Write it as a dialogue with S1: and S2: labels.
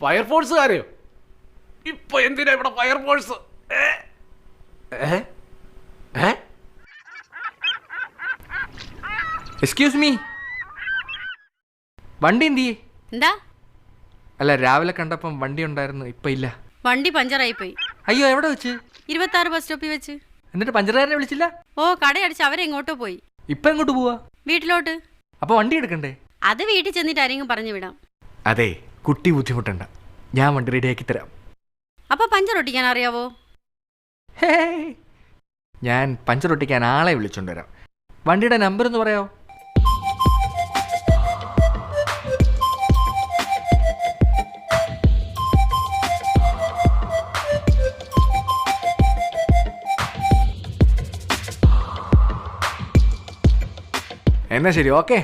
S1: ഫയർഫോഴ്സുകാരെയോ? ഇപ്പൊ എന്തിനാ ഇവിടെ ഫയർഫോഴ്സ്?
S2: എക്സ്ക്യൂസ് മീ, വണ്ടി എന്തിയേ?
S3: എന്താ?
S2: അല്ല, രാവിലെ കണ്ടപ്പം വണ്ടി ഉണ്ടായിരുന്നു, ഇപ്പൊ ഇല്ല.
S3: വണ്ടി പഞ്ചറായി പോയി.
S2: അയ്യോ, എവിടെ വെച്ച്?
S3: 26 ബസ് സ്റ്റോപ്പിൽ വെച്ച്.
S2: എന്നിട്ട് പഞ്ചറുകാരനെ വിളിച്ചില്ല?
S3: ഓ, കടയടിച്ച് അവരെങ്ങോട്ടോ പോയി.
S2: ഇപ്പൊ എങ്ങോട്ട് പോവാ?
S3: വീട്ടിലോട്ട്.
S2: അപ്പൊ വണ്ടി എടുക്കണ്ടേ?
S3: അത് വീട്ടിൽ ചെന്നിട്ട് ആരെങ്കിലും പറഞ്ഞു വിടാം.
S2: അതെ, കുട്ടി ബുദ്ധിമുട്ടണ്ട, ഞാൻ വണ്ടി റെഡിയാക്കി തരാം.
S3: അപ്പൊ പഞ്ചർ ഒട്ടിക്കാൻ അറിയാവോ?
S2: ഞാൻ പഞ്ചർ ഒട്ടിക്കാൻ ആളെ വിളിച്ചോണ്ട് വരാം. വണ്ടിയുടെ നമ്പർ ഒന്ന് പറയാവോ? എന്നാ ശരി, ഓക്കെ.